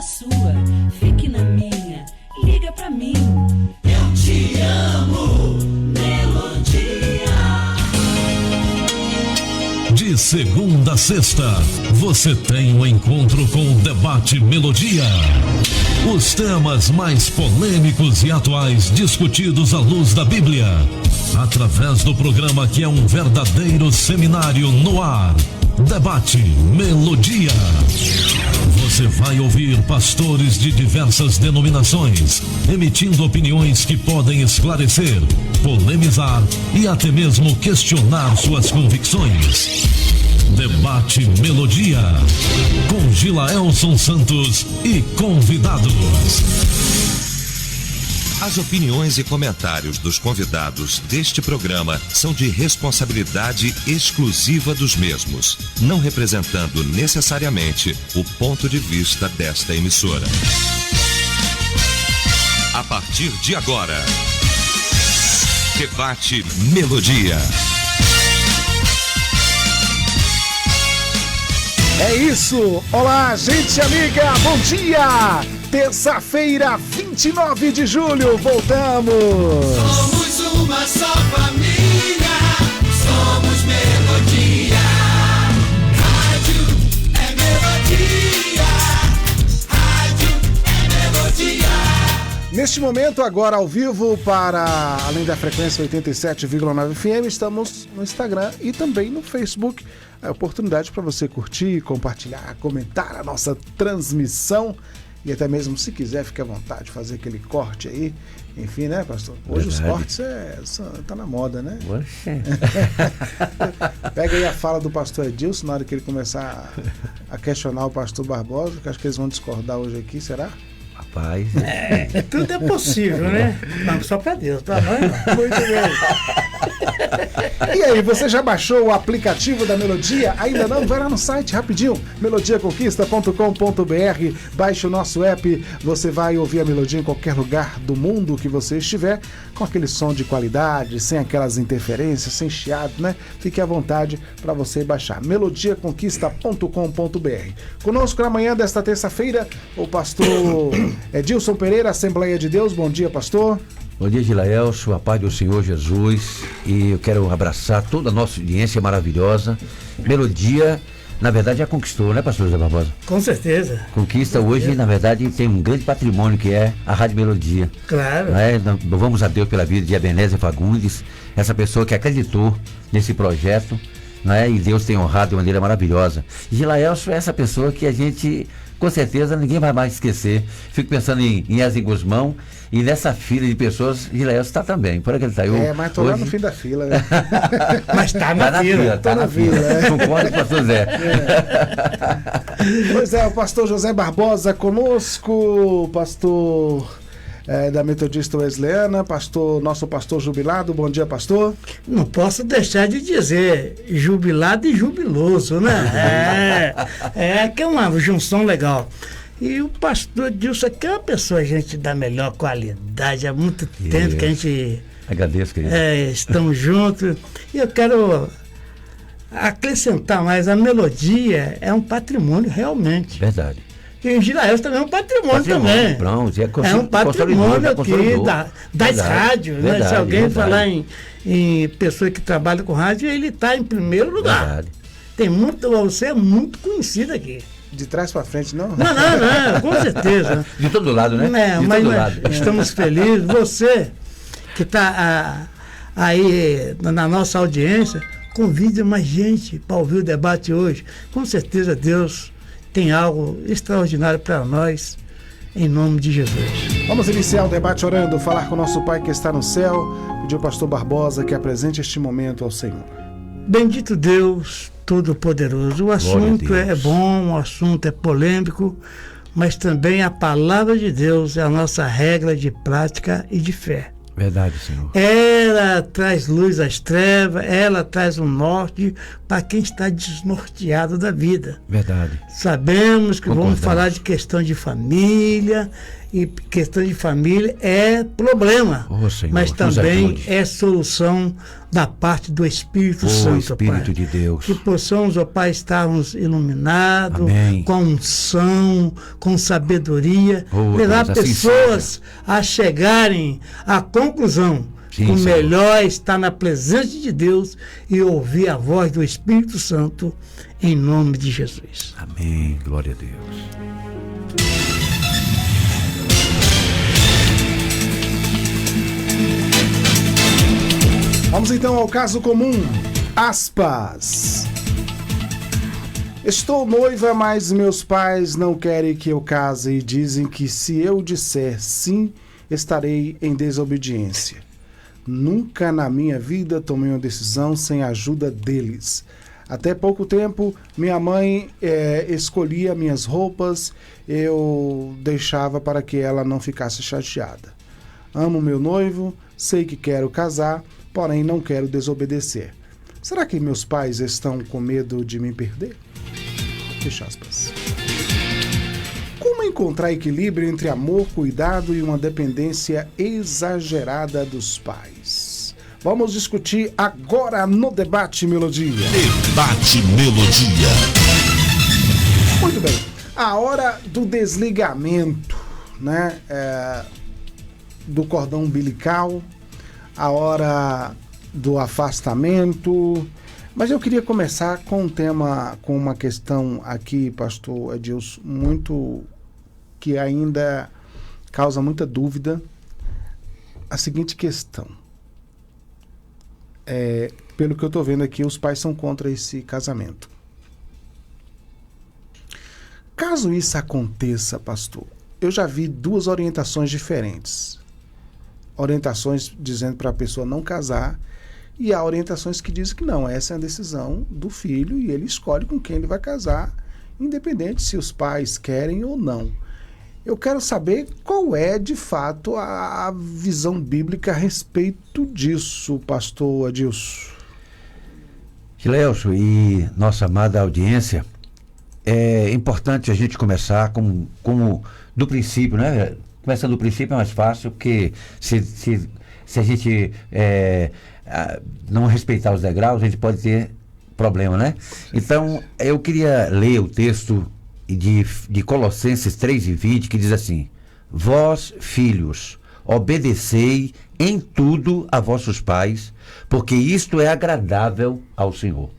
sua, fique na minha, liga pra mim. Eu te amo, Melodia. De segunda a sexta, você tem um encontro com o Debate Melodia. Os temas mais polêmicos e atuais discutidos à luz da Bíblia. Através do programa que é um verdadeiro seminário no ar. Debate Melodia. Você vai ouvir pastores de diversas denominações, emitindo opiniões que podem esclarecer, polemizar e até mesmo questionar suas convicções. Debate Melodia, com Gilaelson Santos e convidados. As opiniões e comentários dos convidados deste programa são de responsabilidade exclusiva dos mesmos, não representando necessariamente o ponto de vista desta emissora. A partir de agora, Debate Melodia. É isso! Olá, gente amiga, bom dia! Terça-feira, 29 de julho, voltamos! Somos uma só família, somos Melodia. Rádio é Melodia, rádio é Melodia. Neste momento, agora ao vivo, para além da frequência 87,9 FM, estamos no Instagram e também no Facebook. A oportunidade para você curtir, compartilhar, comentar a nossa transmissão. E até mesmo, se quiser, fique à vontade, fazer aquele corte aí. Enfim, né, pastor? Hoje verdade. Os cortes tá na moda, né? Oxe. Pega aí a fala do pastor Edilson, na hora que ele começar a questionar o pastor Barbosa, que acho que eles vão discordar hoje aqui, será? Rapaz. Tudo é possível, né? Não, só pra Deus, pra nós não. Muito bem. E aí, você já baixou o aplicativo da Melodia? Ainda não? Vai lá no site rapidinho, melodiaconquista.com.br, baixe o nosso app, você vai ouvir a Melodia em qualquer lugar do mundo que você estiver, com aquele som de qualidade, sem aquelas interferências, sem chiado, né? Fique à vontade para você baixar, melodiaconquista.com.br. Conosco na manhã desta terça-feira, o pastor Edilson Pereira, Assembleia de Deus. Bom dia, pastor. Bom dia, Gilaelson, a paz do Senhor Jesus, e eu quero abraçar toda a nossa audiência maravilhosa. Melodia, na verdade, já conquistou, né, pastor José Barbosa? Com certeza. Conquista hoje, na verdade, tem um grande patrimônio que é a Rádio Melodia. Claro. Louvamos a Deus pela vida de Ebenezer Fagundes, essa pessoa que acreditou nesse projeto, né, e Deus tem honrado de maneira maravilhosa. E Gilaelson é essa pessoa que a gente, com certeza, ninguém vai mais esquecer. Fico pensando em Ezin Guzmão, e nessa fila de pessoas, Gilaelson está também. Por que ele está aí? Mas estou lá no fim da fila, né? Mas está na fila. Está na fila. Concordo com o pastor Zé. Pois é, o pastor José Barbosa conosco, pastor da Metodista Wesleyana, nosso pastor jubilado. Bom dia, pastor. Não posso deixar de dizer jubilado e jubiloso, né? Que é uma junção legal. E o pastor Dilson aqui é uma pessoa, gente, da melhor qualidade. Há muito tempo que a gente... Agradeço, querido. Estamos juntos. E eu quero acrescentar mais. A Melodia é um patrimônio, realmente. Verdade. E o Gilaelson também é um patrimônio também. Pronto, é um patrimônio aqui das rádios. Verdade, né? Se alguém falar em pessoa que trabalha com rádio, ele está em primeiro lugar. Verdade. Você é muito conhecido aqui. De trás para frente, não? Não, com certeza. De todo lado, né? Mas estamos felizes. Você que está aí na nossa audiência, convide mais gente para ouvir o debate hoje. Com certeza Deus tem algo extraordinário para nós, em nome de Jesus. Vamos iniciar o debate orando, falar com o nosso Pai que está no céu, pedir ao pastor Barbosa que apresente este momento ao Senhor. Bendito Deus Todo-Poderoso. O assunto é bom, o assunto é polêmico, mas também a palavra de Deus é a nossa regra de prática e de fé. Verdade, Senhor. Ela traz luz às trevas, ela traz um norte para quem está desnorteado da vida. Verdade. Sabemos que vamos falar de questão de família e questão de família é problema, Senhor, mas nos também ajude. é solução da parte do Espírito Santo, Espírito Pai. de Deus. Que possamos, ó Pai, estarmos iluminados, Amém. com unção, com sabedoria, levar Deus, assim pessoas a chegarem à conclusão Sim, que o Senhor. melhor é estar na presença de Deus e ouvir a voz do Espírito Santo, em nome de Jesus. Amém. Glória a Deus. Vamos então ao caso comum. Aspas. Estou noiva, mas meus pais não querem que eu case e dizem que se eu disser sim, estarei em desobediência. Nunca na minha vida tomei uma decisão sem a ajuda deles. Até pouco tempo, minha mãe escolhia minhas roupas, eu deixava para que ela não ficasse chateada. Amo meu noivo, sei que quero casar, porém não quero desobedecer. Será que meus pais estão com medo de me perder? Fecha aspas. Como encontrar equilíbrio entre amor, cuidado e uma dependência exagerada dos pais? Vamos discutir agora no Debate Melodia. Debate Melodia. Muito bem. A hora do desligamento, né? Do cordão umbilical, a hora do afastamento. Mas eu queria começar com um tema, com uma questão aqui, pastor Edilson, muito que ainda causa muita dúvida. A seguinte questão. Pelo que eu estou vendo aqui, os pais são contra esse casamento. Caso isso aconteça, pastor, eu já vi duas orientações diferentes. Orientações dizendo para a pessoa não casar e há orientações que dizem que não, essa é a decisão do filho e ele escolhe com quem ele vai casar, independente se os pais querem ou não. Eu quero saber qual é, de fato, a visão bíblica a respeito disso, pastor Adilson. Gilelson e nossa amada audiência, é importante a gente começar como do princípio, né? Começando do princípio é mais fácil, porque se a gente não respeitar os degraus, a gente pode ter problema, né? Então, eu queria ler o texto de Colossenses 3:20, que diz assim: Vós, filhos, obedecei em tudo a vossos pais, porque isto é agradável ao Senhor.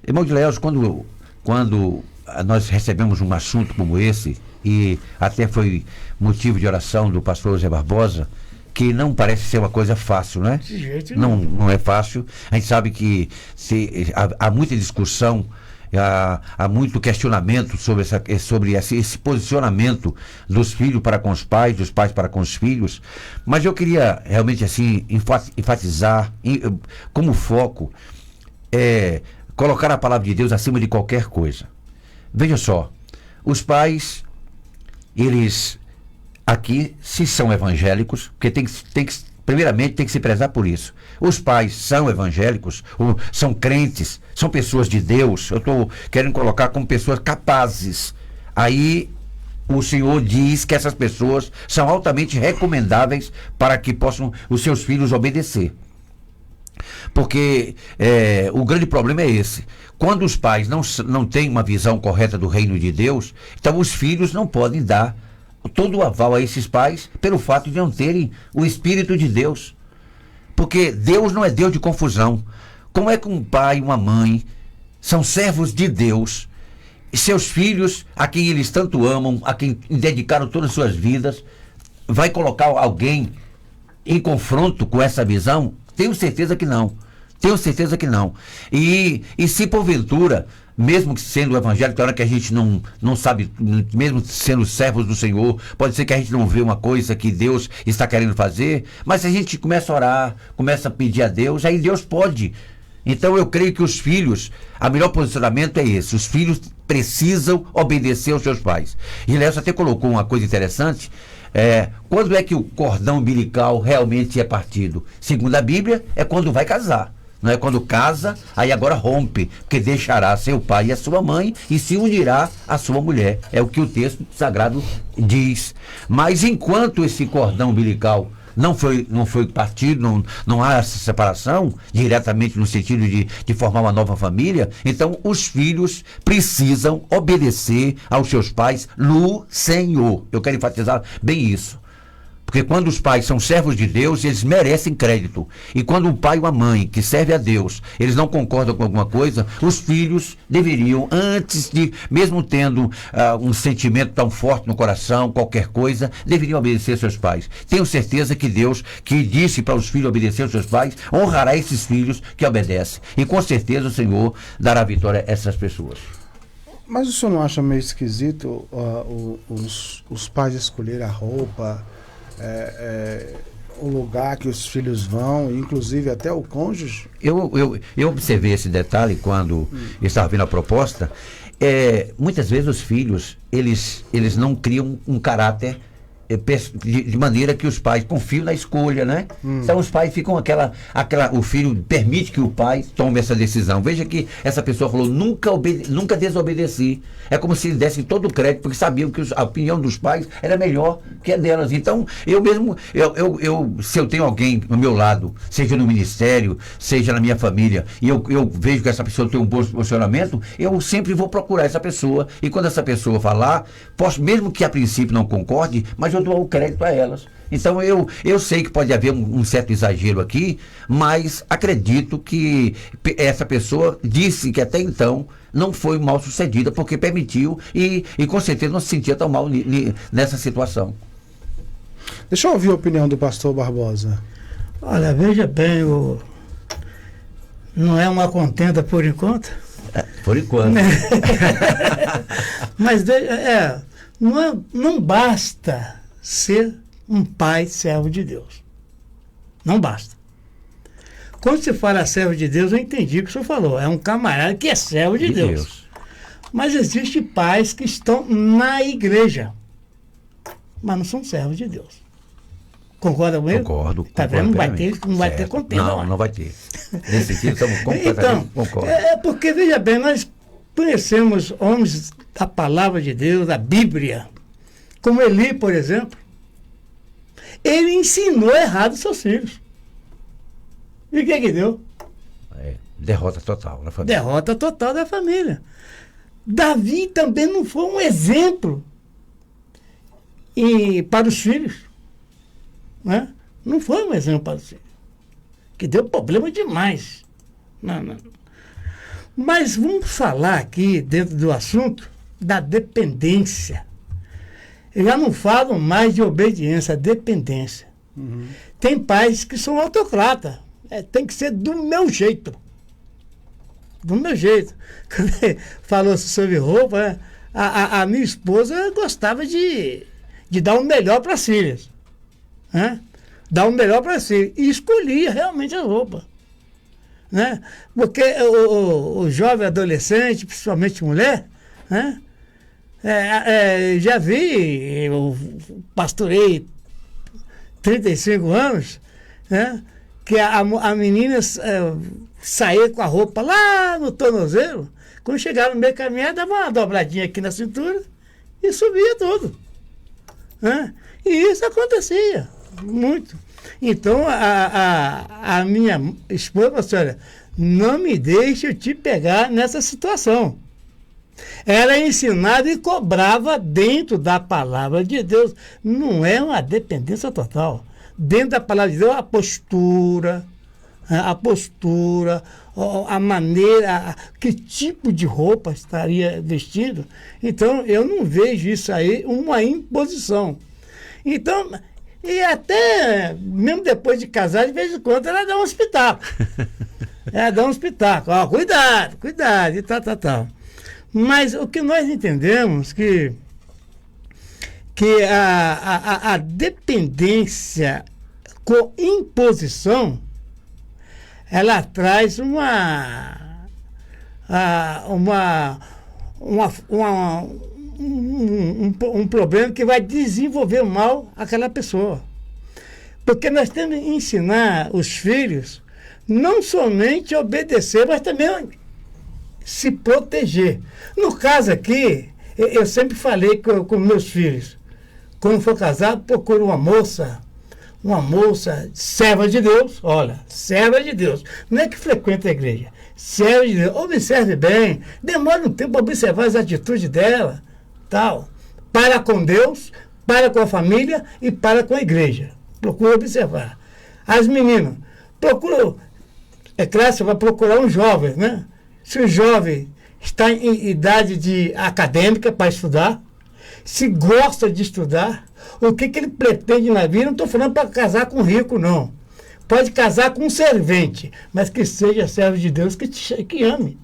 Irmão de Leos, quando nós recebemos um assunto como esse, e até foi motivo de oração do pastor José Barbosa, que não parece ser uma coisa fácil, né? De jeito nenhum. Não é fácil. A gente sabe que há muita discussão, há muito questionamento sobre esse posicionamento dos filhos para com os pais, dos pais para com os filhos. Mas eu queria realmente assim enfatizar como foco colocar a palavra de Deus acima de qualquer coisa. Veja só, os pais, eles aqui, se são evangélicos, porque primeiramente tem que se prezar por isso. Os pais são evangélicos, ou são crentes, são pessoas de Deus. Eu estou querendo colocar como pessoas capazes. Aí o Senhor diz que essas pessoas são altamente recomendáveis para que possam os seus filhos obedecer. Porque o grande problema é esse. Quando os pais não têm uma visão correta do reino de Deus, então os filhos não podem dar todo o aval a esses pais pelo fato de não terem o Espírito de Deus. Porque Deus não é Deus de confusão. Como é que um pai e uma mãe são servos de Deus, e seus filhos, a quem eles tanto amam, a quem dedicaram todas as suas vidas, vai colocar alguém em confronto com essa visão? Tenho certeza que não. Tenho certeza que não. E se porventura, mesmo que sendo evangélico, tem hora que a gente não sabe, mesmo sendo servos do Senhor, pode ser que a gente não vê uma coisa que Deus está querendo fazer, mas se a gente começa a orar, começa a pedir a Deus, aí Deus pode. Então eu creio que os filhos, o melhor posicionamento é esse: os filhos precisam obedecer aos seus pais. E Léo até colocou uma coisa interessante. Quando é que o cordão umbilical realmente é partido? Segundo a Bíblia, é quando vai casar. Não é quando casa, aí agora rompe, porque deixará seu pai e a sua mãe e se unirá à sua mulher. É o que o texto sagrado diz. Mas enquanto esse cordão umbilical não foi partido, não há essa separação diretamente no sentido de formar uma nova família, então os filhos precisam obedecer aos seus pais no Senhor. Eu quero enfatizar bem isso. Porque quando os pais são servos de Deus, eles merecem crédito. E quando um pai ou uma mãe que serve a Deus, eles não concordam com alguma coisa, os filhos deveriam, antes de, mesmo tendo um sentimento tão forte no coração, qualquer coisa, deveriam obedecer seus pais. Tenho certeza que Deus, que disse para os filhos obedecer aos seus pais, honrará esses filhos que obedecem. E com certeza o Senhor dará vitória a essas pessoas. Mas o senhor não acha meio esquisito os pais escolherem a roupa, o lugar que os filhos vão, inclusive até o cônjuge? Eu observei esse detalhe quando estava vendo a proposta. Muitas vezes os filhos, eles não criam um caráter de maneira que os pais confiam na escolha, né? Então os pais ficam o filho permite que o pai tome essa decisão. Veja que essa pessoa falou, nunca desobedeci. É como se eles dessem todo o crédito, porque sabiam que a opinião dos pais era melhor que a delas. Então, se eu tenho alguém ao meu lado, seja no ministério, seja na minha família, e eu vejo que essa pessoa tem um bom posicionamento, eu sempre vou procurar essa pessoa, e quando essa pessoa falar, mesmo que a princípio não concorde, mas eu dou o crédito a elas. Então eu sei que pode haver um certo exagero aqui, mas acredito que essa pessoa disse que até então não foi mal sucedida, porque permitiu e com certeza não se sentia tão mal nessa situação. Deixa eu ouvir a opinião do pastor Barbosa. Olha, veja bem, não é uma contenda por enquanto? Por enquanto. Mas não basta ser um pai servo de Deus. Não basta. Quando se fala servo de Deus, eu entendi o que o senhor falou. É um camarada que é servo de Deus. Mas existem pais que estão na igreja, mas não são servos de Deus. Concorda comigo? Concordo. Tá vendo? Não vai ter contenda. Não vai ter. Nesse sentido, estamos completamente concordo. Porque, veja bem, nós conhecemos homens da palavra de Deus, da Bíblia, como Eli, por exemplo. Ele ensinou errado os seus filhos. E o que deu? Derrota total da família. Derrota total da família. Davi também não foi um exemplo para os filhos. Né? Não foi um exemplo para os filhos. Que deu problema demais. Não. Mas vamos falar aqui, dentro do assunto, da dependência. Eu já não falo mais de obediência, dependência. Tem pais que são autocratas. Tem que ser do meu jeito. Do meu jeito. Quando falou sobre roupa, a minha esposa gostava de dar o melhor para as filhas. Né? Dar o melhor para as filhas. E escolhia realmente a roupa. Né? Porque o jovem adolescente, principalmente mulher, né? Já vi, eu pastorei 35 anos, né? Que a menina saía com a roupa lá no tornozelo, quando chegava no meio caminho, dava uma dobradinha aqui na cintura e subia tudo. Né? E isso acontecia muito. Então a minha esposa falou assim, olha, não me deixe eu te pegar nessa situação. Ela é ensinada e cobrava dentro da palavra de Deus. Não é uma dependência total. Dentro da palavra de Deus, a postura, a maneira, que tipo de roupa estaria vestido. Então, eu não vejo isso aí uma imposição. Então, e até, mesmo depois de casar, de vez em quando, ela dá um espetáculo. Ela dá um espetáculo. Ó, cuidado, e tal. Mas o que nós entendemos que a dependência com imposição, ela traz um problema que vai desenvolver mal aquela pessoa. Porque nós temos que ensinar os filhos não somente obedecer, mas também se proteger. No caso aqui, eu sempre falei com meus filhos, quando for casado, procure uma moça serva de Deus, olha, serva de Deus, não é que frequenta a igreja, serva de Deus, observe bem, demora um tempo para observar as atitudes dela, tal, para com Deus, para com a família e para com a igreja, procure observar. As meninas, procura, é claro, você vai procurar um jovem, né? Se o jovem está em idade acadêmica para estudar, se gosta de estudar, o que ele pretende na vida, não estou falando para casar com rico, não. Pode casar com um servente, mas que seja servo de Deus, que ame.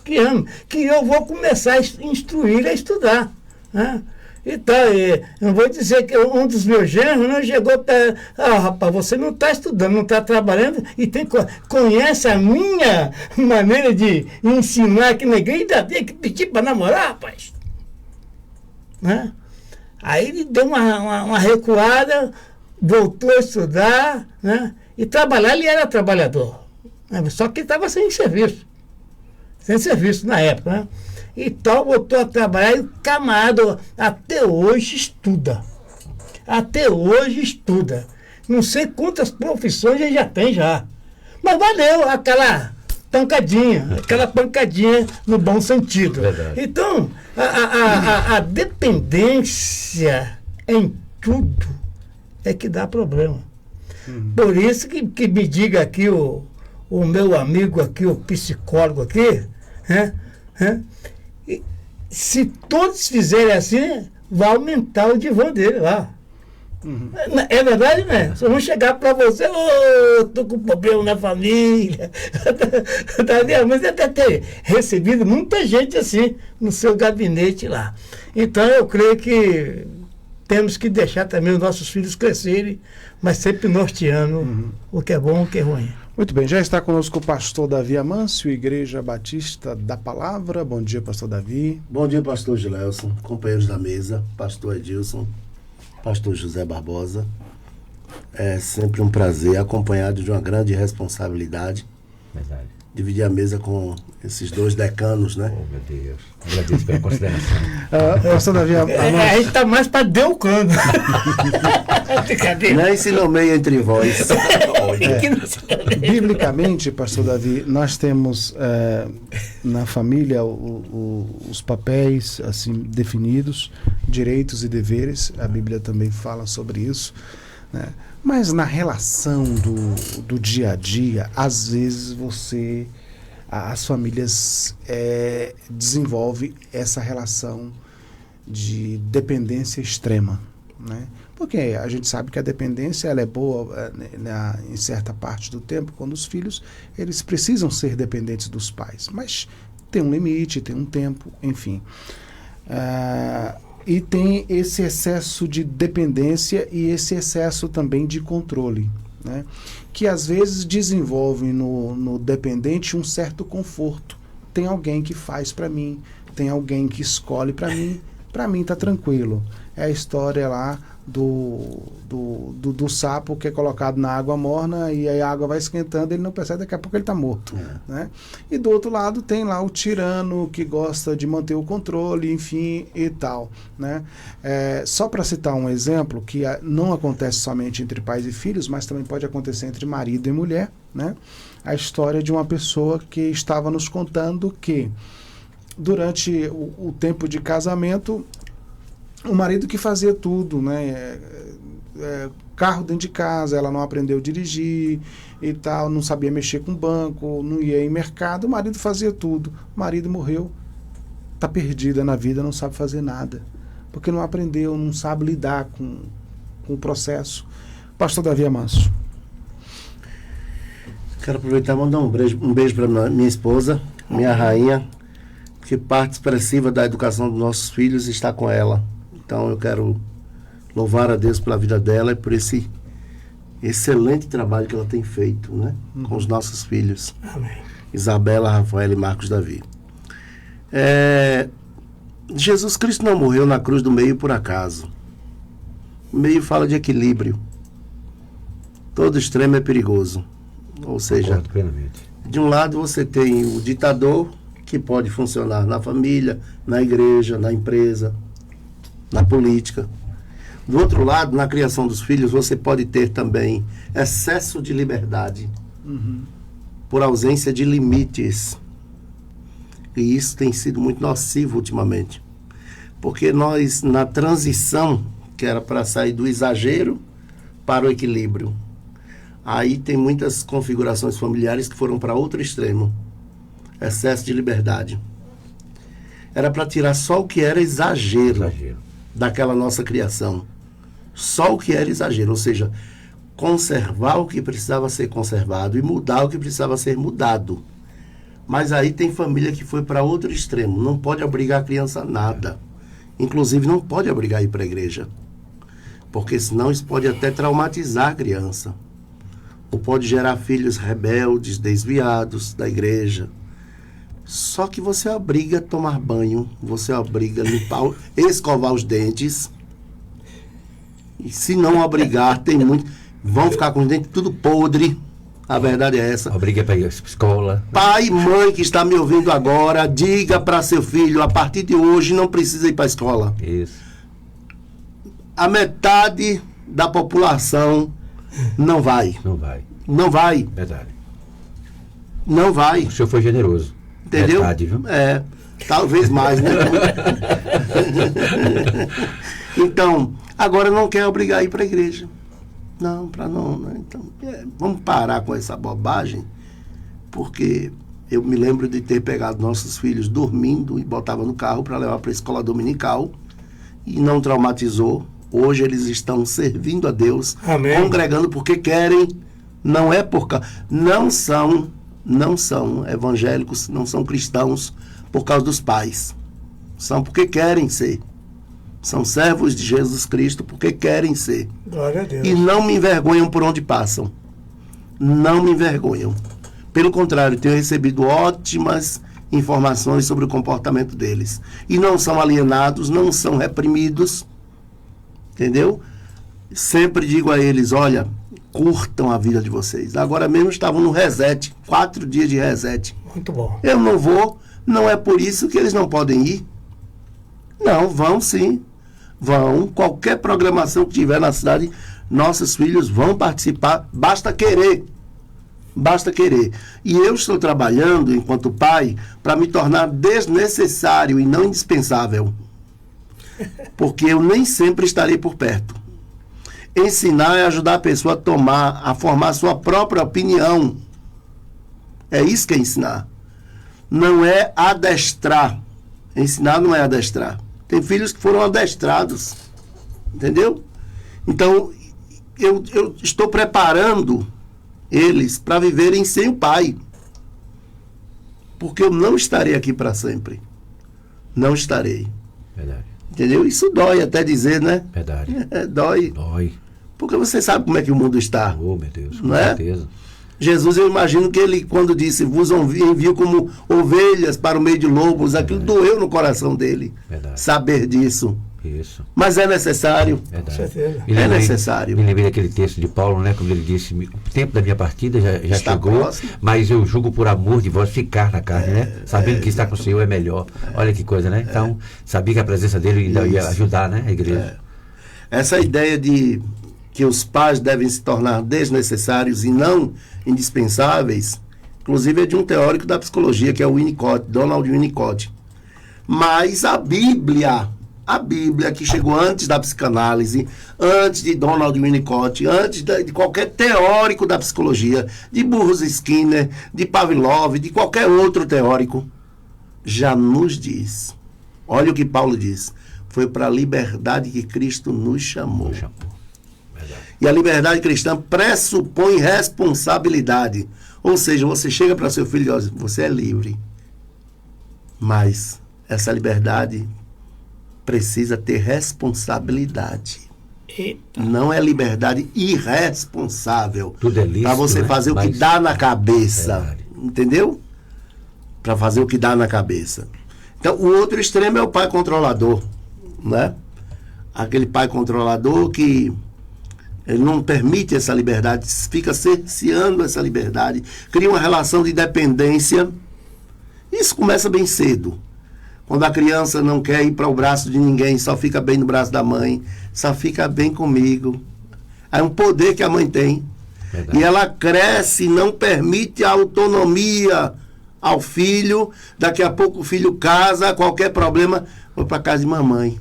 Que ame. Que eu vou começar a instruir a estudar. Né? Então, eu vou dizer que um dos meus genros não chegou para... rapaz, você não está estudando, não está trabalhando e conhece a minha maneira de ensinar aqui na igreja, ainda tem que pedir para namorar, rapaz. Né? Aí ele deu uma recuada, voltou a estudar, né? E trabalhar, ele era trabalhador. Né? Só que ele estava sem serviço na época, né? Então voltou a trabalhar e o camarada até hoje estuda. Não sei quantas profissões ele já tem já. Mas valeu aquela pancadinha no bom sentido. Verdade. Então, a dependência em tudo é que dá problema. Por isso que me diga aqui o meu amigo aqui, o psicólogo aqui, né? Se todos fizerem assim, vai aumentar o divã dele lá. É verdade, né? Só vão chegar para você, tô com problema na família. Mas deve ter recebido muita gente assim no seu gabinete lá. Então eu creio que temos que deixar também os nossos filhos crescerem, mas sempre norteando o que é bom e o que é ruim. Muito bem, já está conosco o pastor Davi Amâncio, Igreja Batista da Palavra. Bom dia, pastor Davi. Bom dia, pastor Gilelson, companheiros da mesa, pastor Edilson, pastor José Barbosa. É sempre um prazer, acompanhado de uma grande responsabilidade. Verdade. Dividir a mesa com esses dois decanos, né? Oh, meu Deus. Agradeço pela consideração. Pastor Davi Amâncio. A gente está mais para deucando. Nem se nomeia entre vós. Biblicamente, pastor Davi, nós temos na família os papéis assim definidos, direitos e deveres. A Bíblia também fala sobre isso, né? Mas na relação do dia a dia, às vezes as famílias desenvolvem essa relação de dependência extrema, né? Porque a gente sabe que a dependência ela é boa em certa parte do tempo, quando os filhos eles precisam ser dependentes dos pais, mas tem um limite, tem um tempo, enfim. E tem esse excesso de dependência e esse excesso também de controle, né? Que às vezes desenvolve no dependente um certo conforto. Tem alguém que faz para mim, tem alguém que escolhe para mim tá tranquilo. É a história lá do sapo que é colocado na água morna e aí a água vai esquentando, ele não percebe, daqui a pouco ele está morto. Né? E do outro lado tem lá o tirano que gosta de manter o controle, enfim, e tal. Né? Só para citar um exemplo, que não acontece somente entre pais e filhos, mas também pode acontecer entre marido e mulher, né? A história de uma pessoa que estava nos contando que durante o tempo de casamento, o marido que fazia tudo, né? Carro dentro de casa, ela não aprendeu a dirigir e tal, não sabia mexer com banco, não ia em mercado, o marido fazia tudo. O marido morreu, está perdida na vida, não sabe fazer nada, porque não aprendeu, não sabe lidar com o processo. Pastor Davi Amâncio. Quero aproveitar e mandar um beijo para minha esposa, minha rainha, que parte expressiva da educação dos nossos filhos está com ela. Então eu quero louvar a Deus pela vida dela e por esse excelente trabalho que ela tem feito, né? Com os nossos filhos. Amém. Isabela, Rafael e Marcos Davi. Jesus Cristo não morreu na cruz do meio por acaso. O meio fala de equilíbrio. Todo extremo é perigoso. Ou seja, Concordo plenamente. de um lado você tem o ditador, que pode funcionar na família, na igreja, na empresa, na política. Do outro lado, na criação dos filhos, você pode ter também excesso de liberdade, por ausência de limites. E isso tem sido muito nocivo ultimamente. Porque nós, na transição, que era para sair do exagero para o equilíbrio, aí tem muitas configurações familiares que foram para outro extremo. Excesso de liberdade. Era para tirar só o que era exagero daquela nossa criação. Só o que era exagero, ou seja, conservar o que precisava ser conservado e mudar o que precisava ser mudado. Mas aí tem família que foi para outro extremo. Não pode obrigar a criança a nada. Inclusive não pode obrigar a ir para a igreja. Porque senão isso pode até traumatizar a criança. Ou pode gerar filhos rebeldes, desviados da igreja. Só que você obriga a tomar banho, você obriga a limpar, escovar os dentes. E se não obrigar, tem muito... Vão ficar com os dentes tudo podre. A verdade é essa. Obriga para ir à escola. Pai e mãe que está me ouvindo agora, diga para seu filho, a partir de hoje não precisa ir para a escola. Isso. A metade da população não vai. Não vai. Não vai. Verdade. Não vai. O senhor foi generoso. Entendeu? Metade, viu? É, talvez mais, né? Então, agora não quer obrigar a ir para a igreja. Não, para não, né? Então, vamos parar com essa bobagem, porque eu me lembro de ter pegado nossos filhos dormindo e botava no carro para levar para a escola dominical e não traumatizou. Hoje eles estão servindo a Deus, Amém. Congregando porque querem, não é por causa... Não são evangélicos, não são cristãos por causa dos pais. São porque querem ser. São servos de Jesus Cristo porque querem ser. Glória a Deus. E não me envergonham por onde passam. Não me envergonham. Pelo contrário, tenho recebido ótimas informações sobre o comportamento deles. E não são alienados, não são reprimidos. Entendeu? Sempre digo a eles, olha, curtam a vida de vocês. Agora mesmo estavam no reset, 4 dias de reset. Muito bom. Eu não vou, não é por isso que eles não podem ir. Não, vão sim. Vão. Qualquer programação que tiver na cidade, nossos filhos vão participar. Basta querer. Basta querer. E eu estou trabalhando, enquanto pai, para me tornar desnecessário e não indispensável. Porque eu nem sempre estarei por perto. Ensinar é ajudar a pessoa a formar a sua própria opinião. É isso que é ensinar. Não é adestrar. Ensinar não é adestrar. Tem filhos que foram adestrados. Entendeu? Então, eu estou preparando eles para viverem sem o pai. Porque eu não estarei aqui para sempre. Não estarei. Verdade. Entendeu? Isso dói até dizer, né? Verdade. Dói. Dói. Porque você sabe como é que o mundo está. Oh, meu Deus, com Não é? certeza. Jesus, eu imagino que ele, quando disse, vos envio como ovelhas para o meio de lobos, aquilo doeu no coração dele. Verdade. Saber disso. Isso. Mas é necessário. Verdade. Com certeza. Me lembrei- necessário. Me lembrei daquele texto de Paulo, né? Quando ele disse, o tempo da minha partida já Está chegou, próximo. mas eu julgo por amor de vós ficar na carne, né? Sabendo que estar com o Senhor é melhor. Olha que coisa, né? Então, sabia que a presença dele ainda ia Isso. ajudar, né? A igreja. Essa ideia de que os pais devem se tornar desnecessários e não indispensáveis, inclusive é de um teórico da psicologia, que é o Winnicott, Donald Winnicott. Mas a Bíblia, que chegou antes da psicanálise, antes de Donald Winnicott, antes de qualquer teórico da psicologia, de Burroughs Skinner, de Pavlov, de qualquer outro teórico, já nos diz. Olha o que Paulo diz. Foi para a liberdade que Cristo nos chamou. E a liberdade cristã pressupõe responsabilidade. Ou seja, você chega para seu filho e diz, você é livre. Mas essa liberdade precisa ter responsabilidade. Eita. Não é liberdade irresponsável. Tudo é lícito, para você né? fazer o que Mas- dá na cabeça. Verdade. Entendeu? Para fazer o que dá na cabeça. Então, o outro extremo é o pai controlador. Né? Aquele pai controlador que Ele não permite essa liberdade, fica cerceando essa liberdade, cria uma relação de dependência. Isso começa bem cedo. Quando a criança não quer ir para o braço de ninguém, só fica bem no braço da mãe, só fica bem comigo. É um poder que a mãe tem. Verdade. E ela cresce e não permite a autonomia ao filho. Daqui a pouco o filho casa, qualquer problema, vou para casa de mamãe.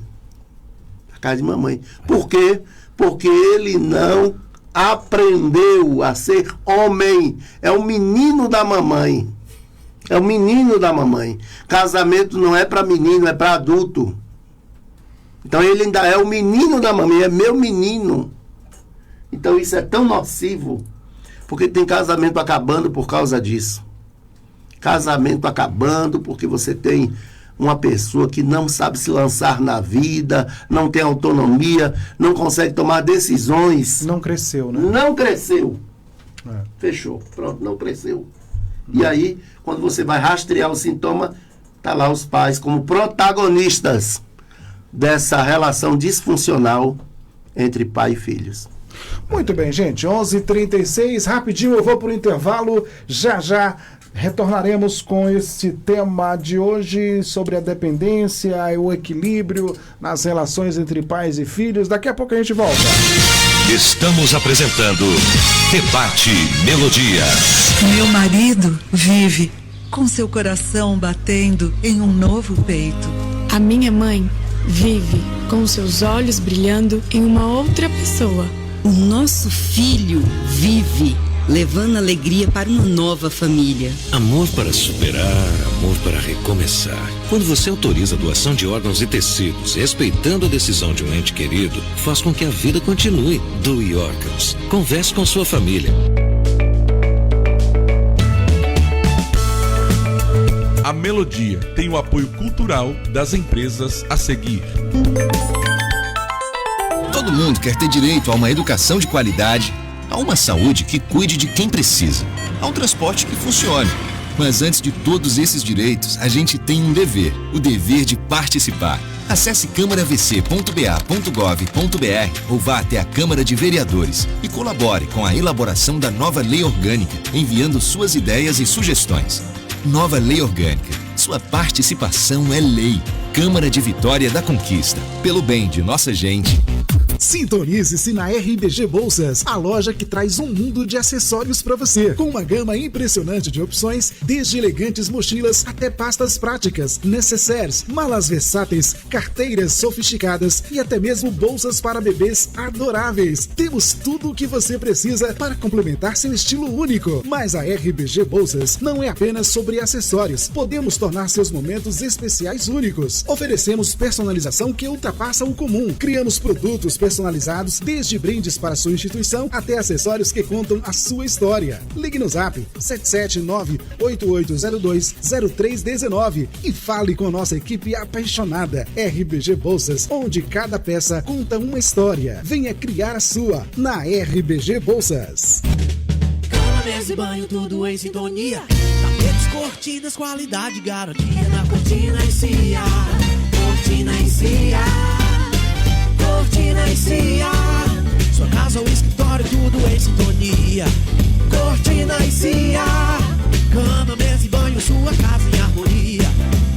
Para casa de mamãe. Por quê? Porque ele não aprendeu a ser homem. É o menino da mamãe. É o menino da mamãe. Casamento não é para menino, é para adulto. Então ele ainda é o menino da mamãe, é meu menino. Então isso é tão nocivo, porque tem casamento acabando por causa disso. Casamento acabando porque você tem uma pessoa que não sabe se lançar na vida, não tem autonomia, não consegue tomar decisões. Não cresceu, né? Não cresceu. Fechou. Pronto, não cresceu. E aí, quando você vai rastrear o sintoma, tá lá os pais como protagonistas dessa relação disfuncional entre pai e filhos. Muito bem, gente. 11h36, rapidinho eu vou para o intervalo. Já retornaremos com esse tema de hoje sobre a dependência e o equilíbrio nas relações entre pais e filhos. Daqui a pouco a gente volta. Estamos apresentando Debate Melodia. Meu marido vive com seu coração batendo em um novo peito. A minha mãe vive com seus olhos brilhando em uma outra pessoa. O nosso filho vive levando alegria para uma nova família. Amor para superar, amor para recomeçar. Quando você autoriza a doação de órgãos e tecidos, respeitando a decisão de um ente querido, faz com que a vida continue. Doe órgãos. Converse com sua família. A Melodia tem o apoio cultural das empresas a seguir. Todo mundo quer ter direito a uma educação de qualidade, a uma saúde que cuide de quem precisa, a um transporte que funcione. Mas antes de todos esses direitos, a gente tem um dever, o dever de participar. Acesse câmaravc.ba.gov.br ou vá até a Câmara de Vereadores e colabore com a elaboração da nova lei orgânica, enviando suas ideias e sugestões. Nova Lei Orgânica. Sua participação é lei. Câmara de Vitória da Conquista. Pelo bem de nossa gente. Sintonize-se na RBG Bolsas, a loja que traz um mundo de acessórios para você, com uma gama impressionante de opções, desde elegantes mochilas até pastas práticas, necessaires, malas versáteis, carteiras sofisticadas e até mesmo bolsas para bebês adoráveis. Temos tudo o que você precisa para complementar seu estilo único. Mas a RBG Bolsas não é apenas sobre acessórios. Podemos tornar seus momentos especiais únicos. Oferecemos personalização que ultrapassa o comum. Criamos produtos personalizados, desde brindes para sua instituição até acessórios que contam a sua história. Ligue no Zap 779-8802-0319 e fale com nossa equipe apaixonada. RBG Bolsas, onde cada peça conta uma história. Venha criar a sua na RBG Bolsas. Cama, mesa e banho, tudo em sintonia. Tapetes, cortinas, qualidade, garantia na Cortina e Cia. Cortina e Cia. Cortina e Cia. Sua casa ou escritório, tudo em sintonia. Cortina e Cia. Cama, mesa e banho, sua casa em harmonia.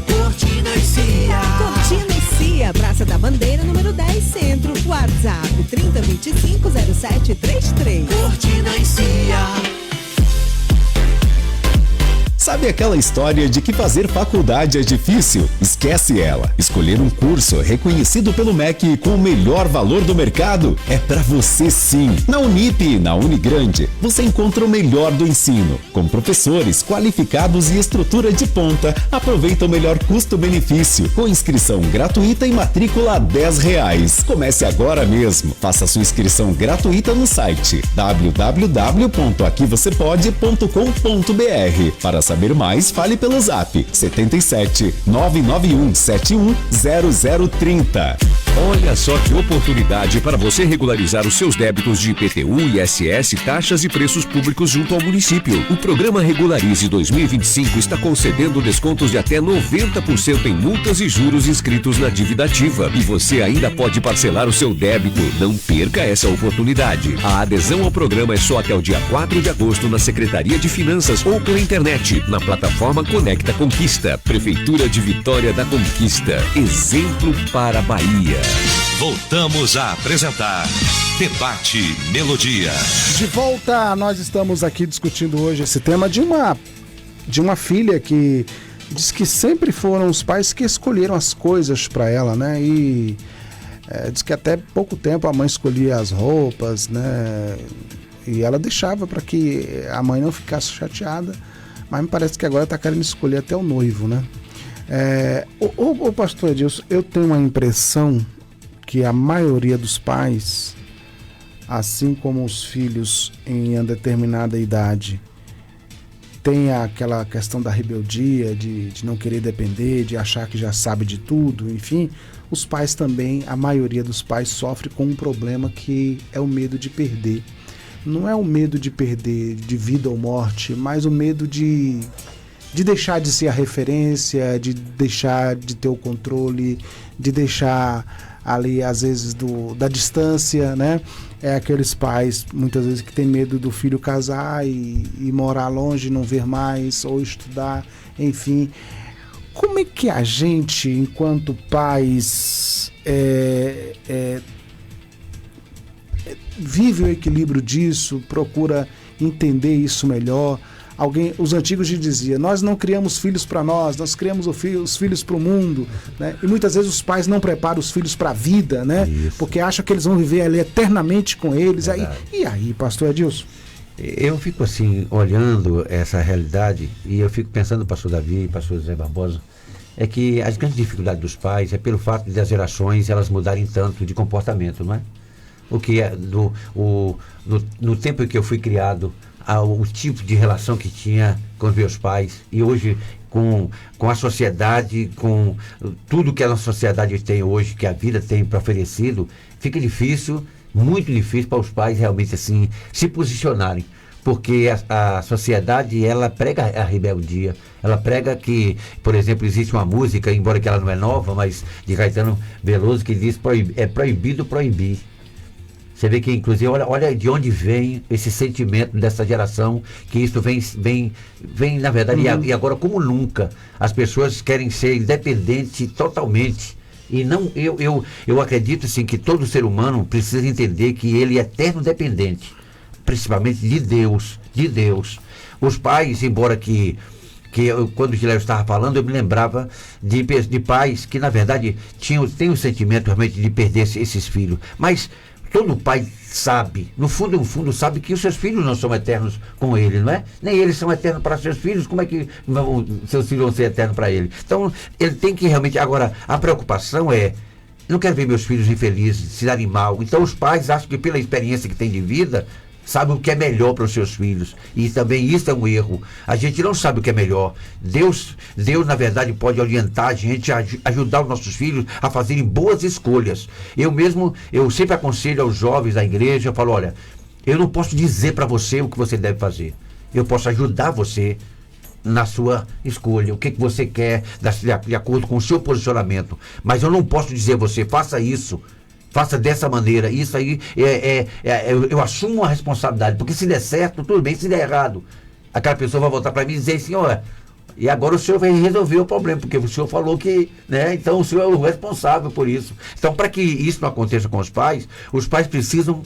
Cortina e Cia. Cortina e Cia, Praça da Bandeira, número 10, Centro. WhatsApp 3025-0733. Cortina e Cia. Sabe aquela história de que fazer faculdade é difícil? Esquece ela. Escolher um curso reconhecido pelo MEC com o melhor valor do mercado é pra você sim. Na Unip e na Unigrande, você encontra o melhor do ensino. Com professores qualificados e estrutura de ponta, aproveita o melhor custo-benefício, com inscrição gratuita e matrícula R$10. Comece agora mesmo. Faça sua inscrição gratuita no site www.aquivocepode.com.br. Para saber mais, fale pelo Zap 77 991 71 0030. Olha só que oportunidade para você regularizar os seus débitos de IPTU, ISS, taxas e preços públicos junto ao município. O programa Regularize 2025 está concedendo descontos de até 90% em multas e juros inscritos na dívida ativa. E você ainda pode parcelar o seu débito. Não perca essa oportunidade. A adesão ao programa é só até o dia 4 de agosto na Secretaria de Finanças ou pela internet, na plataforma Conecta Conquista. Prefeitura de Vitória da Conquista. Exemplo para a Bahia. Voltamos a apresentar Debate Melodia. De volta, nós estamos aqui discutindo hoje esse tema de uma filha que diz que sempre foram os pais que escolheram as coisas para ela, né? E diz que até pouco tempo a mãe escolhia as roupas, né? E ela deixava para que a mãe não ficasse chateada, mas me parece que agora está querendo escolher até o noivo, né? O pastor Edilson, eu tenho uma impressão que a maioria dos pais, assim como os filhos em uma determinada idade, tem aquela questão da rebeldia, de não querer depender, de achar que já sabe de tudo, enfim, os pais também, a maioria dos pais sofre com um problema que é o medo de perder. Não é o medo de perder de vida ou morte, mas o medo de deixar de ser a referência, de deixar de ter o controle, de deixar ali, às vezes, da distância, né? É aqueles pais, muitas vezes, que tem medo do filho casar e morar longe, não ver mais, ou estudar, enfim. Como é que a gente, enquanto pais, vive o equilíbrio disso, procura entender isso melhor? Os antigos diziam, nós não criamos filhos para nós criamos os filhos para o mundo, né? E muitas vezes os pais não preparam os filhos para a vida, né? Isso. Porque acham que eles vão viver ali eternamente com eles. E aí, pastor Edilson? Eu fico assim, olhando essa realidade, e eu fico pensando, pastor Davi e pastor José Barbosa, é que as grandes dificuldades dos pais é pelo fato de as gerações elas mudarem tanto de comportamento, não é? O que é no tempo em que eu fui criado, o tipo de relação que tinha com os meus pais, e hoje com a sociedade, com tudo que a nossa sociedade tem hoje, que a vida tem para oferecido, fica difícil, muito difícil para os pais realmente assim se posicionarem, porque a sociedade, ela prega a rebeldia, ela prega que, por exemplo, existe uma música, embora que ela não é nova, mas de Caetano Veloso, que diz é proibido proibir. Você vê que, inclusive, olha de onde vem esse sentimento dessa geração, que isso vem na verdade, e agora como nunca, as pessoas querem ser independentes totalmente. E não, eu acredito, assim, que todo ser humano precisa entender que ele é eterno dependente, principalmente de Deus. Os pais, embora que quando o Giléio estava falando, eu me lembrava de pais que, na verdade, têm o sentimento realmente de perder esses filhos, mas todo pai sabe, no fundo sabe que os seus filhos não são eternos com ele, não é? Nem eles são eternos para seus filhos, como é que seus filhos vão ser eternos para ele? Então, ele tem que realmente... Agora, a preocupação é, não quero ver meus filhos infelizes, se darem mal. Então, os pais acham que pela experiência que tem de vida, sabem o que é melhor para os seus filhos. E também isso é um erro. A gente não sabe o que é melhor. Deus na verdade, pode orientar a gente, ajudar os nossos filhos a fazerem boas escolhas. Eu sempre aconselho aos jovens da igreja, eu falo, olha, eu não posso dizer para você o que você deve fazer. Eu posso ajudar você na sua escolha, o que você quer, de acordo com o seu posicionamento. Mas eu não posso dizer a você, faça isso, faça dessa maneira. Isso aí eu assumo a responsabilidade, porque se der certo, tudo bem, se der errado, aquela pessoa vai voltar para mim e dizer assim, olha, e agora o senhor vai resolver o problema, porque o senhor falou que, né, então o senhor é o responsável por isso. Então, para que isso não aconteça com os pais precisam,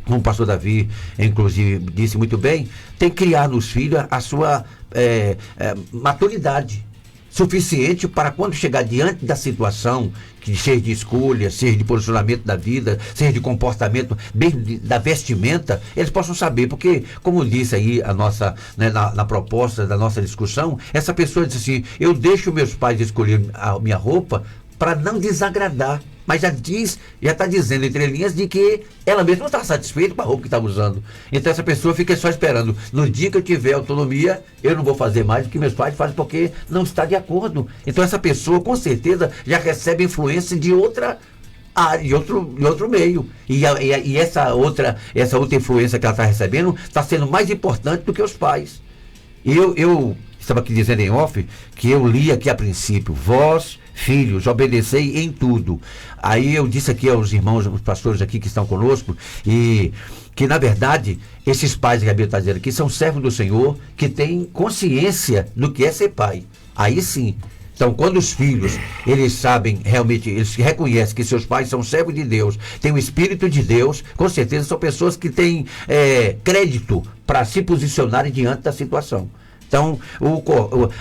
como o pastor Davi, inclusive, disse muito bem, tem que criar nos filhos a sua maturidade suficiente para quando chegar diante da situação, que seja de escolha, seja de posicionamento da vida, seja de comportamento, bem da vestimenta, eles possam saber, porque, como disse aí a nossa, né, na proposta da nossa discussão, essa pessoa disse assim, eu deixo meus pais escolher a minha roupa para não desagradar, mas já está dizendo entre linhas de que ela mesma não está satisfeita com a roupa que está usando. Então essa pessoa fica só esperando. No dia que eu tiver autonomia, eu não vou fazer mais do que meus pais fazem, porque não está de acordo. Então essa pessoa, com certeza, já recebe influência de outra em outro meio. E essa outra influência que ela está recebendo está sendo mais importante do que os pais. Eu estava aqui dizendo em off que eu li aqui a princípio: vós, filhos, obedecei em tudo. Aí eu disse aqui aos irmãos, os pastores aqui que estão conosco, e que na verdade esses pais que a Bíblia está dizendo aqui são servos do Senhor, que têm consciência do que é ser pai. Aí sim. Então, quando os filhos, eles sabem realmente, eles reconhecem que seus pais são servos de Deus, têm o Espírito de Deus, com certeza são pessoas que têm crédito para se posicionarem diante da situação. Então,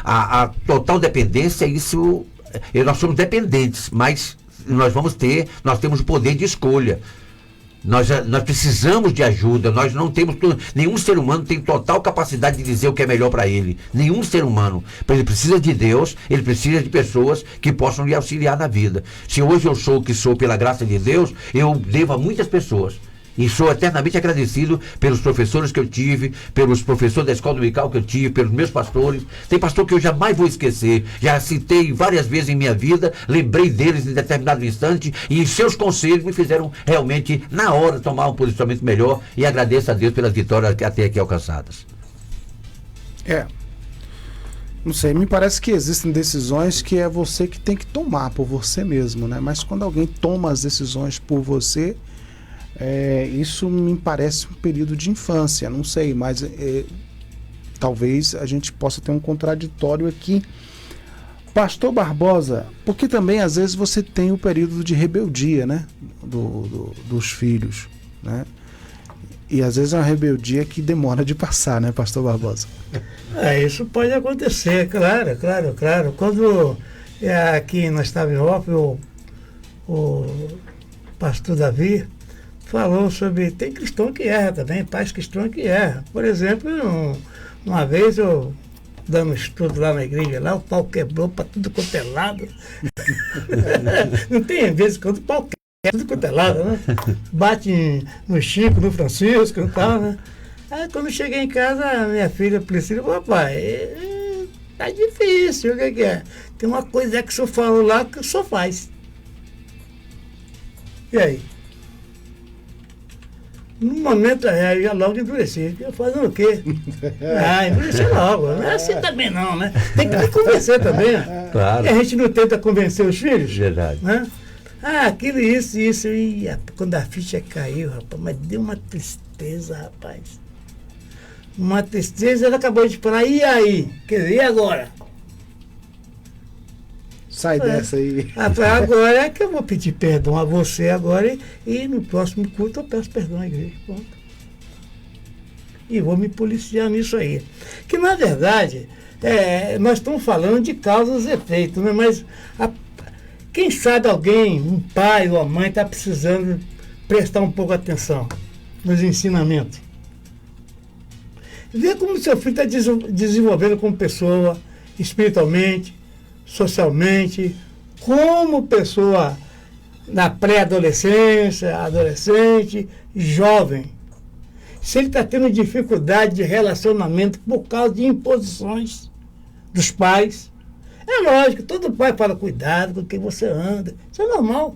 a total dependência, isso, nós somos dependentes, mas nós temos o poder de escolha. Nós precisamos de ajuda, nós não temos, nenhum ser humano tem total capacidade de dizer o que é melhor para ele. Nenhum ser humano. Ele precisa de Deus, ele precisa de pessoas que possam lhe auxiliar na vida. Se hoje eu sou o que sou pela graça de Deus, eu devo a muitas pessoas. E sou eternamente agradecido pelos professores que eu tive, pelos professores da escola dominical que eu tive, pelos meus pastores. Tem pastor que eu jamais vou esquecer. Já citei várias vezes em minha vida, lembrei deles em determinado instante, e seus conselhos me fizeram realmente, na hora, tomar um posicionamento melhor, e agradeço a Deus pelas vitórias até aqui alcançadas. Não sei, me parece que existem decisões que é você que tem que tomar por você mesmo, né? Mas quando alguém toma as decisões por você, isso me parece um período de infância, não sei, mas talvez a gente possa ter um contraditório aqui. Pastor Barbosa, porque também às vezes você tem o período de rebeldia, né, dos filhos, né? E às vezes é uma rebeldia que demora de passar, né, Pastor Barbosa? Isso pode acontecer, claro. Quando aqui nós estávamos em off, o pastor Davi falou sobre, tem cristão que erra também, pais cristãos que erram. Por exemplo, uma vez eu dando estudo lá na igreja, lá o pau quebrou para tudo quanto é lado. Não tem vezes quando o pau quebra tudo quanto é lado, né? Bate no Chico, no Francisco e tal, né? Aí quando eu cheguei em casa, a minha filha Priscila falou: papai, tá difícil, o que é? Tem uma coisa que o senhor falou lá que o senhor faz. E aí? No momento eu já logo endureci. Eu fazendo o quê? Endureci logo. Não é assim também não, né? Tem que me convencer também. Claro. E a gente não tenta convencer os filhos? Verdade. Né? Aquilo, isso. E quando a ficha caiu, rapaz, mas deu uma tristeza, rapaz. Uma tristeza, ela acabou de falar, e aí? Quer dizer, e agora? Sai dessa aí. Agora é que eu vou pedir perdão a você agora e no próximo culto eu peço perdão à igreja. Pronto. E vou me policiar nisso aí. Que na verdade, nós estamos falando de causas e efeitos, né? Mas quem sabe alguém, um pai ou uma mãe, está precisando prestar um pouco atenção nos ensinamentos. Ver como seu filho está desenvolvendo como pessoa, espiritualmente, socialmente, como pessoa na pré-adolescência, adolescente, jovem. Se ele está tendo dificuldade de relacionamento por causa de imposições dos pais, é lógico, todo pai fala, cuidado com quem você anda, isso é normal.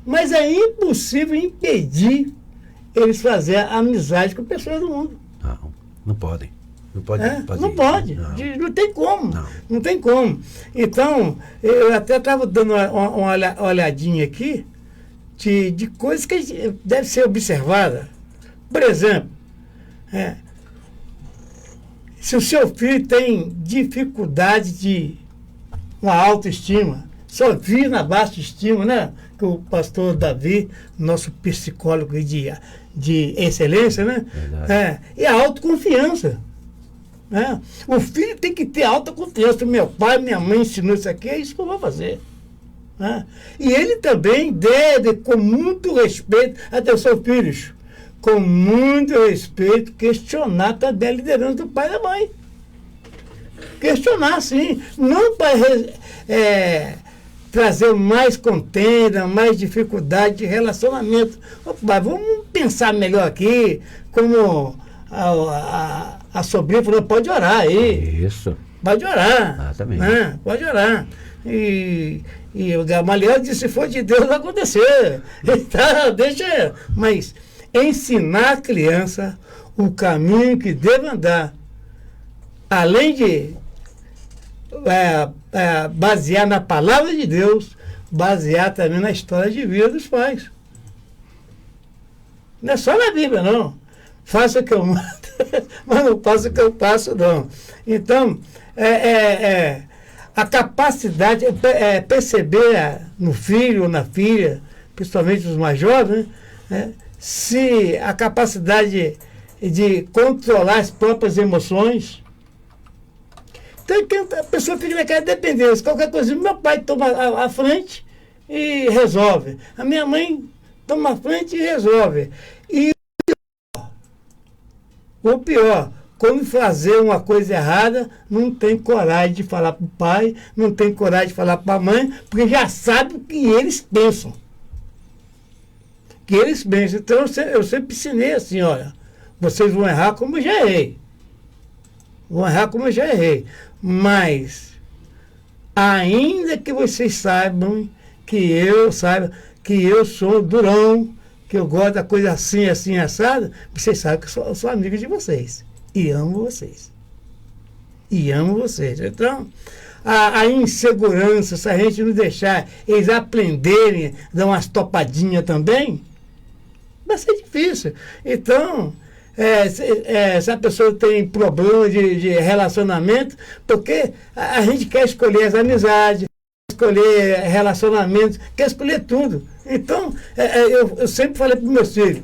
Mas é impossível impedir eles fazerem amizade com pessoas do mundo. Não podem. Não pode fazer não pode, não tem como. Não tem como. Então, eu até estava dando uma olhadinha aqui de coisas que devem ser observadas. Por exemplo, se o seu filho tem dificuldade de uma autoestima, só vive na baixa estima, né? Que o pastor Davi, nosso psicólogo de excelência, né? E a autoconfiança. O filho tem que ter alta confiança. Meu pai, minha mãe ensinou isso aqui, é isso que eu vou fazer. E ele também deve, com muito respeito, atenção, filhos, com muito respeito, questionar também a liderança do pai e da mãe. Questionar, sim. Não para trazer mais contenda, mais dificuldade de relacionamento. Opa, vamos pensar melhor aqui, como a sobrinha falou, pode orar aí. Isso. Pode orar. também. Né? Pode orar. E o Gamaliel disse, se for de Deus, vai acontecer. Então, deixa. Mas ensinar a criança o caminho que deve andar. Além de basear na palavra de Deus, basear também na história de vida dos pais. Não é só na Bíblia, não. Faça o que eu mando, mas não faça o que eu faço, não. Então, a capacidade, perceber no filho ou na filha, principalmente os mais jovens, né, se a capacidade de controlar as próprias emoções. Então, a pessoa fica naquela dependência. Qualquer coisa, meu pai toma a frente e resolve. A minha mãe toma a frente e resolve. E o pior, quando fazer uma coisa errada, não tem coragem de falar para o pai, não tem coragem de falar para a mãe, porque já sabe o que eles pensam. Então, eu sempre ensinei assim, olha, vocês vão errar como eu já errei. Mas, ainda que vocês saibam que eu sou durão, que eu gosto da coisa assim, assim, assada, vocês sabem que eu sou amigo de vocês. E amo vocês. Então, a insegurança, se a gente não deixar eles aprenderem, dar umas topadinhas também, vai ser difícil. Então, se a pessoa tem problema de relacionamento, porque a gente quer escolher as amizades, escolher relacionamentos, quer escolher tudo. Então, eu sempre falei para os meus filhos,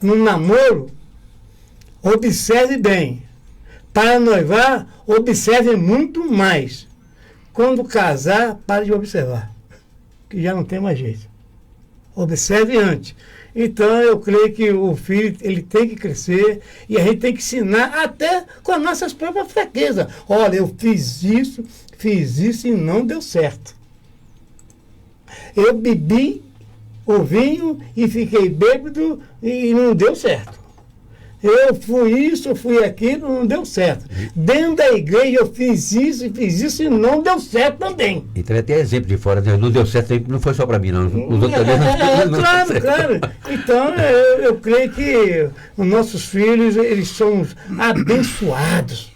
no namoro, observe bem. Para noivar, observe muito mais. Quando casar, pare de observar, que já não tem mais jeito. Observe antes. Então, eu creio que o filho ele tem que crescer e a gente tem que ensinar até com as nossas próprias fraquezas. Olha, eu fiz isso e não deu certo. Eu bebi o vinho e fiquei bêbado e não deu certo. Eu fui isso, eu fui aquilo, não deu certo. Dentro da igreja eu fiz isso e não deu certo também. E também tem exemplo de fora, não deu certo, não foi só para mim, não. Os outros também não claro. Então, eu creio que os nossos filhos, eles são abençoados.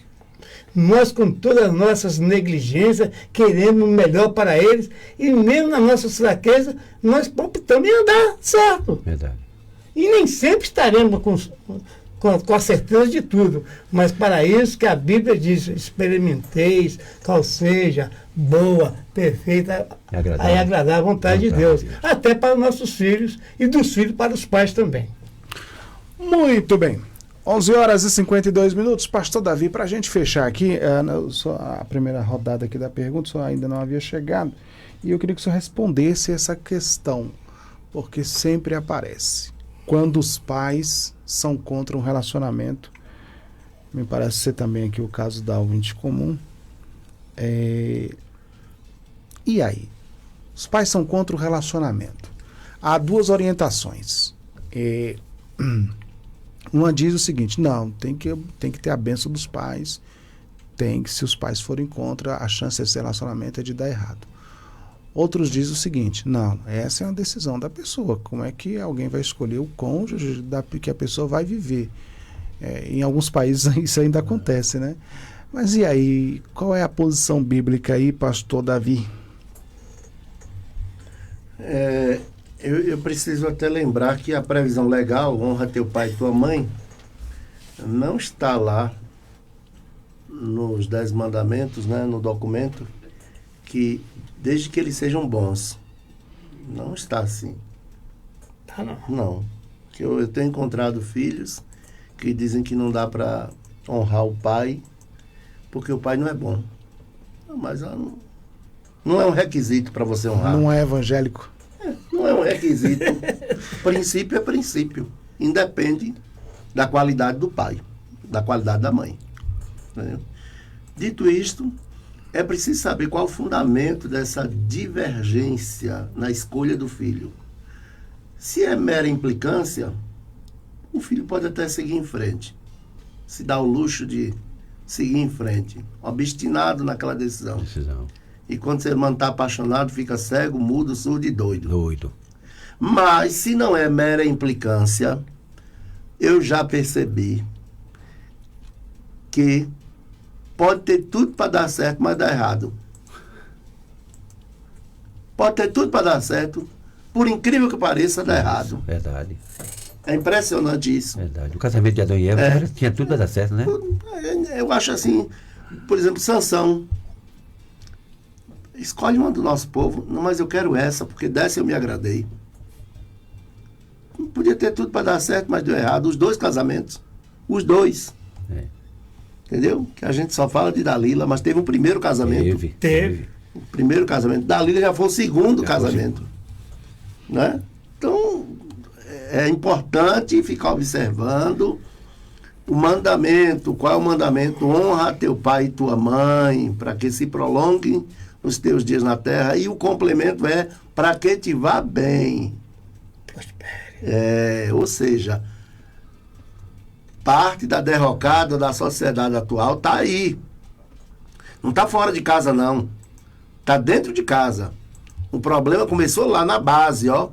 Nós, com todas as nossas negligências, queremos o melhor para eles, e mesmo nas nossas fraquezas, nós palpitamos em andar certo. Verdade. E nem sempre estaremos com a certeza de tudo, mas para isso que a Bíblia diz, experimenteis qual seja boa, perfeita e agradar a vontade de Deus, até para os nossos filhos e dos filhos para os pais também. Muito bem. 11h52, Pastor Davi, para a gente fechar aqui, a primeira rodada aqui da pergunta, só ainda não havia chegado, e eu queria que o senhor respondesse essa questão, porque sempre aparece. Quando os pais são contra um relacionamento, me parece ser também aqui o caso da ouvinte comum, e aí? Os pais são contra o relacionamento. Há duas orientações. Uma diz o seguinte, não, tem que ter a bênção dos pais, se os pais forem contra, a chance desse relacionamento é de dar errado. Outros dizem o seguinte, não, essa é uma decisão da pessoa, como é que alguém vai escolher o cônjuge que a pessoa vai viver? Em alguns países isso ainda acontece, né? Mas e aí, qual é a posição bíblica aí, Pastor Davi? Eu preciso até lembrar que a previsão legal, honra teu pai e tua mãe, não está lá nos 10 mandamentos, né, no documento, que desde que eles sejam bons. Não está assim. Tá não. Não. Eu tenho encontrado filhos que dizem que não dá para honrar o pai porque o pai não é bom. Não, mas não é um requisito para você honrar. Não é evangélico. Não é um requisito. Princípio é princípio. Independe da qualidade do pai, da qualidade da mãe. Entendeu? Dito isto, é preciso saber qual o fundamento dessa divergência na escolha do filho. Se é mera implicância, o filho pode até seguir em frente. Se dá o luxo de seguir em frente, obstinado naquela decisão. E quando ser humano está apaixonado, fica cego, mudo, surdo e doido. Mas, se não é mera implicância, eu já percebi que pode ter tudo para dar certo, mas dá errado. Pode ter tudo para dar certo, por incrível que pareça, dá errado. Verdade. É impressionante isso. Verdade. O casamento de Adão e Eva tinha tudo para dar certo, né? Eu acho assim, por exemplo, Sansão. Escolhe uma do nosso povo. Não, mas eu quero essa, porque dessa eu me agradei. Podia ter tudo para dar certo, mas deu errado. Os 2 casamentos. Os 2. Entendeu? Que a gente só fala de Dalila, mas teve um primeiro casamento. Teve. O primeiro casamento. Dalila já foi o segundo casamento. Né? Então, é importante ficar observando o mandamento. Qual é o mandamento? Honra teu pai e tua mãe, para que se prolonguem os teus dias na terra. E o complemento é para que te vá bem. Ou seja, parte da derrocada da sociedade atual está aí. Não está fora de casa, não. Está dentro de casa. O problema começou lá na base, ó.